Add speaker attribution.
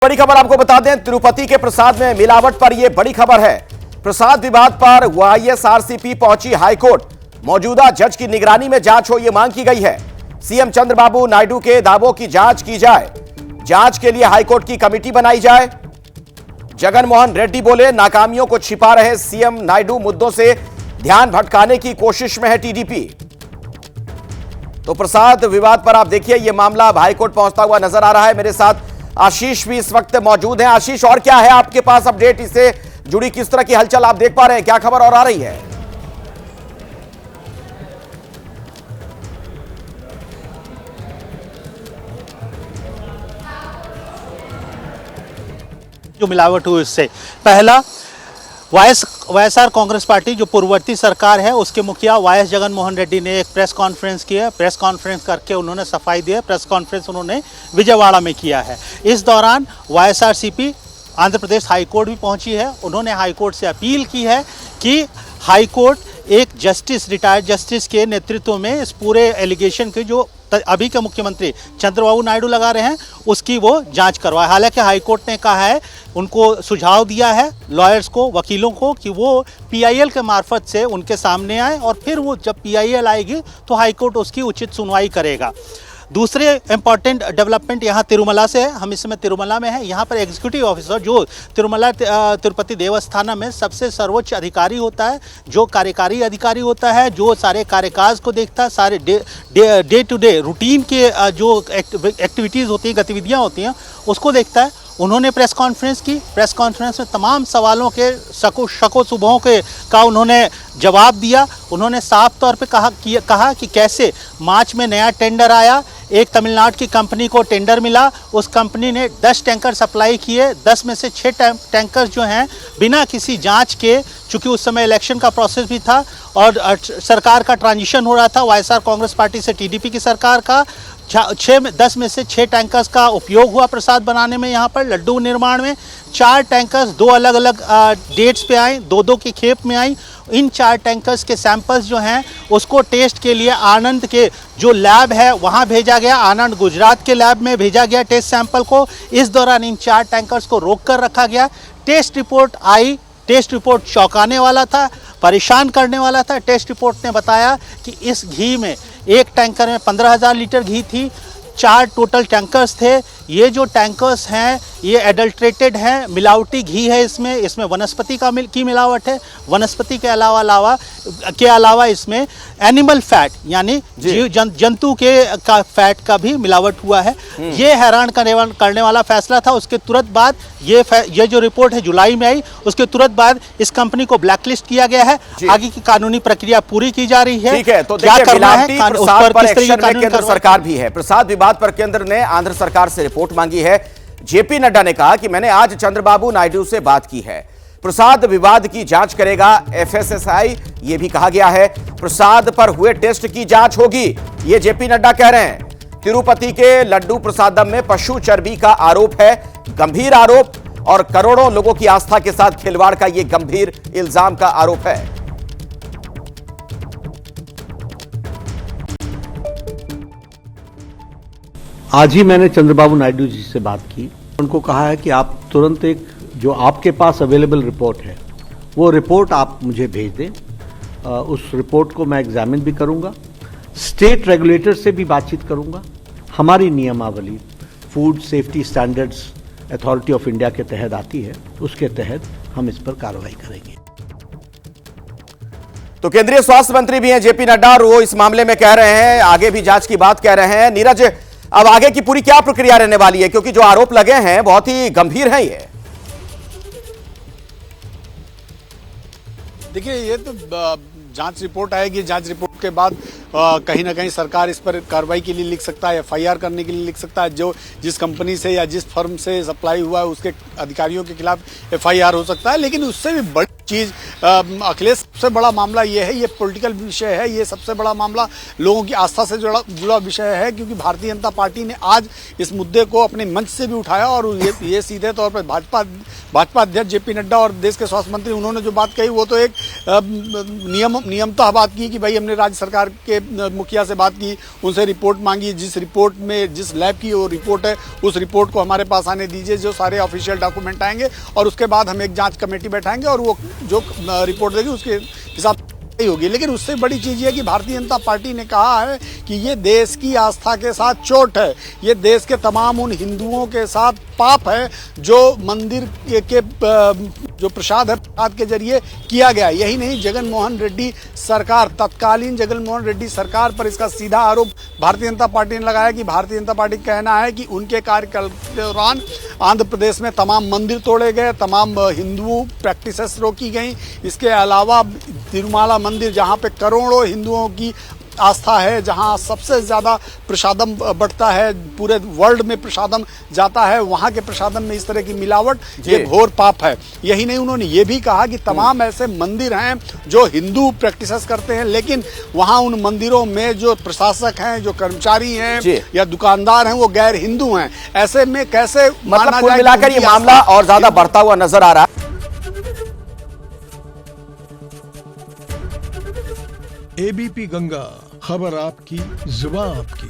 Speaker 1: बड़ी खबर आपको बता दें, तिरुपति के प्रसाद में मिलावट पर यह बड़ी खबर है। प्रसाद विवाद पर वाईएसआरसीपी पहुंची हाईकोर्ट। मौजूदा जज की निगरानी में जांच हो, यह मांग की गई है। सीएम चंद्रबाबू नायडू के दावों की जांच की जाए, जांच के लिए हाईकोर्ट की कमेटी बनाई जाए। जगन मोहन रेड्डी बोले, नाकामियों को छिपा रहे सीएम नायडू, मुद्दों से ध्यान भटकाने की कोशिश में है टीडीपी। तो प्रसाद विवाद पर आप देखिए, यह मामला अब हाईकोर्ट पहुंचता हुआ नजर आ रहा है। मेरे साथ आशीष भी इस वक्त मौजूद हैं। आशीष, और क्या है आपके पास अपडेट, इससे जुड़ी किस तरह की हलचल आप देख पा रहे हैं, क्या खबर और आ रही है?
Speaker 2: जो मिलावट हुई उससे पहला वाईएसआर कांग्रेस पार्टी जो पूर्ववर्ती सरकार है उसके मुखिया वाईएस जगन मोहन रेड्डी ने एक प्रेस कॉन्फ्रेंस की है। प्रेस कॉन्फ्रेंस करके उन्होंने सफाई दी है। प्रेस कॉन्फ्रेंस उन्होंने विजयवाड़ा में किया है। इस दौरान वाईएसआरसीपी आंध्र प्रदेश हाईकोर्ट भी पहुंची है। उन्होंने हाईकोर्ट से अपील की है कि हाईकोर्ट एक जस्टिस, रिटायर्ड जस्टिस के नेतृत्व में इस पूरे एलिगेशन के जो अभी के मुख्यमंत्री चंद्रबाबू नायडू लगा रहे हैं उसकी वो जांच करवाए। हालांकि हाईकोर्ट ने कहा है, उनको सुझाव दिया है लॉयर्स को, वकीलों को, कि वो पीआईएल के मार्फत से उनके सामने आए और फिर वो जब पीआईएल आएगी तो हाईकोर्ट उसकी उचित सुनवाई करेगा। दूसरे इंपॉर्टेंट डेवलपमेंट यहाँ तिरुमला से है। हम इस समय तिरुमला में हैं। यहाँ पर एग्जीक्यूटिव ऑफिसर जो तिरुपति देवस्थानम में सबसे सर्वोच्च अधिकारी होता है, जो कार्यकारी अधिकारी होता है, जो सारे कार्यकाज को देखता है, सारे डे टू डे रूटीन के जो एक्टिविटीज़ होती हैं, गतिविधियाँ होती हैं, उसको देखता है। उन्होंने प्रेस कॉन्फ्रेंस की। प्रेस कॉन्फ्रेंस में तमाम सवालों के शको शुबहों का उन्होंने जवाब दिया। उन्होंने साफ तौर पे कहा कि कैसे मार्च में नया टेंडर आया, एक तमिलनाडु की कंपनी को टेंडर मिला, उस कंपनी ने 10 टैंकर सप्लाई किए, 10 में से 6 टैंकर जो हैं बिना किसी जांच के, चूँकि उस समय इलेक्शन का प्रोसेस भी था और सरकार का ट्रांजिशन हो रहा था वाईएसआर कांग्रेस पार्टी से टीडीपी की सरकार का, 10 में से 6 टैंकर्स का उपयोग हुआ प्रसाद बनाने में। यहाँ पर लड्डू निर्माण में 4 टैंकर्स 2 अलग अलग डेट्स पे आए, 2-2 की खेप में आई। इन 4 टैंकर्स के सैंपल्स जो हैं उसको टेस्ट के लिए आनंद के जो लैब है वहाँ भेजा गया। आनंद गुजरात के लैब में भेजा गया टेस्ट सैंपल को। इस दौरान इन 4 टैंकर्स को रोक कर रखा गया। टेस्ट रिपोर्ट आई। टेस्ट रिपोर्ट चौंकाने वाला था, परेशान करने वाला था। टेस्ट रिपोर्ट ने बताया कि इस घी में, एक टैंकर में 15,000 लीटर घी थी, 4 टोटल टैंकर्स थे। ये जो टैंकर्स हैं ये एडल्ट्रेटेड हैं, मिलावटी घी है। इसमें वनस्पति की मिलावट है। वनस्पति के अलावा इसमें एनिमल फैट यानी जंतु का फैट का भी मिलावट हुआ है। ये हैरान करने वाला फैसला था। उसके तुरंत बाद ये जो रिपोर्ट है जुलाई में आई, उसके तुरंत बाद इस कंपनी को ब्लैकलिस्ट किया गया है। आगे की कानूनी प्रक्रिया पूरी की जा रही है।
Speaker 1: ठीक है, तो
Speaker 2: क्या करना है,
Speaker 1: प्रसाद पर एक्शन में केंद्र सरकार भी है। प्रसाद विवाद पर केंद्र ने आंध्र सरकार से रिपोर्ट मांगी है। जेपी नड्डा ने कहा कि मैंने आज चंद्रबाबू नायडू से बात की है, प्रसाद विवाद की जांच करेगा एफएसएसआई। यह भी कहा गया है प्रसाद पर हुए टेस्ट की जांच होगी, यह जेपी नड्डा कह रहे हैं। तिरुपति के लड्डू प्रसादम में पशु चर्बी का आरोप है, गंभीर आरोप, और करोड़ों लोगों की आस्था के साथ खिलवाड़ का यह गंभीर इल्जाम का आरोप है।
Speaker 3: आज ही मैंने चंद्रबाबू नायडू जी से बात की। उनको कहा है कि आप तुरंत एक जो आपके पास अवेलेबल रिपोर्ट है वो रिपोर्ट आप मुझे भेज दें। उस रिपोर्ट को मैं एग्जामिन भी करूंगा, स्टेट रेगुलेटर से भी बातचीत करूंगा। हमारी नियमावली food safety standards authority of India के तहत आती है, उसके तहत हम इस पर कार्रवाई करेंगे।
Speaker 1: तो केंद्रीय स्वास्थ्य मंत्री भी हैं जेपी नड्डा, और वो इस मामले में कह रहे हैं, आगे भी जांच की बात कह रहे हैं। नीरज, अब आगे की पूरी क्या प्रक्रिया रहने वाली है, क्योंकि जो आरोप लगे हैं बहुत ही गंभीर हैं ये?
Speaker 4: देखिए, ये तो जांच रिपोर्ट आएगी। जांच रिपोर्ट के बाद कहीं ना कहीं सरकार इस पर कार्रवाई के लिए लिख सकता है, एफआईआर करने के लिए लिख सकता है। जो जिस कंपनी से या जिस फर्म से सप्लाई हुआ है उसके अधिकारियों के खिलाफ एफआईआर हो सकता है। लेकिन उससे भी बड़ी चीज़ अखिलेश, सबसे बड़ा मामला ये है, ये पॉलिटिकल विषय है, ये सबसे बड़ा मामला लोगों की आस्था से जुड़ा विषय है, क्योंकि भारतीय जनता पार्टी ने आज इस मुद्दे को अपने मंच से भी उठाया और ये सीधे तौर पर भाजपा अध्यक्ष जेपी नड्डा और देश के स्वास्थ्य मंत्री, उन्होंने जो बात कही वो तो एक नियमतः बात की कि भाई हमने राज्य सरकार के मुखिया से बात की, उनसे रिपोर्ट मांगी, जिस रिपोर्ट में जिस लैब की वो रिपोर्ट है उस रिपोर्ट को हमारे पास आने दीजिए, जो सारे ऑफिशियल डॉक्यूमेंट आएंगे और उसके बाद हम एक जांच कमेटी बैठाएंगे और वो जो रिपोर्ट देगी उसके हिसाब से होगी। लेकिन उससे बड़ी चीज़ ये कि भारतीय जनता पार्टी ने कहा है कि ये देश की आस्था के साथ चोट है, ये देश के तमाम उन हिंदुओं के साथ पाप है जो मंदिर के जो प्रसाद है, प्रसाद के जरिए किया गया। यही नहीं, जगनमोहन रेड्डी सरकार, तत्कालीन जगनमोहन रेड्डी सरकार पर इसका सीधा आरोप भारतीय जनता पार्टी ने लगाया कि भारतीय जनता पार्टी का कहना है कि उनके कार्यकाल के दौरान आंध्र प्रदेश में तमाम मंदिर तोड़े गए, तमाम हिंदू प्रैक्टिसेस रोकी गई। इसके अलावा तिरुमाला मंदिर, जहाँ पे करोड़ों हिंदुओं की आस्था है, जहां सबसे ज़्यादा प्रसादम बढ़ता है, पूरे वर्ल्ड में प्रसादम जाता है, वहां के प्रसादम में इस तरह की मिलावट, ये घोर पाप है। यही नहीं, उन्होंने ये भी कहा कि तमाम ऐसे मंदिर हैं जो हिंदू प्रैक्टिसेस करते हैं, लेकिन वहां उन मंदिरों में जो प्रशासक हैं, जो कर्मचारी हैं या दुकानदार हैं, वो गैर हिंदू हैं। ऐसे में कैसे
Speaker 1: मतलब कुल मिलाकर ये मामला और ज्यादा बढ़ता हुआ नजर आ रहा है।
Speaker 5: एबीपी गंगा, खबर आपकी, जुबान आपकी।